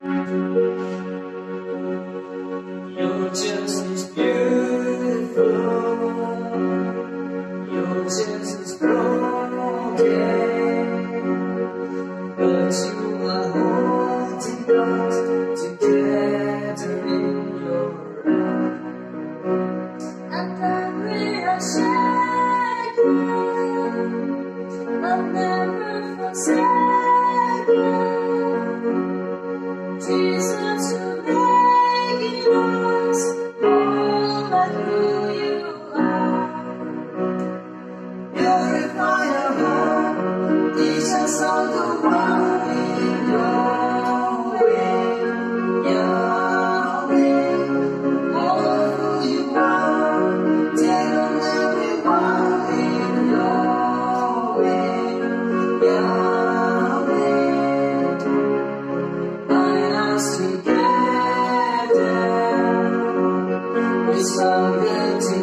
You're just as beautiful. You're just as broken, but you are holding us together in your arms. And then we are shaken. I'll never forsake you. Jesus, you're making us all like who you are. Purify our heart, teach us all the one in your way, Yahweh. All of who you are, take on everyone in your way, Yahweh. Bind us together with something to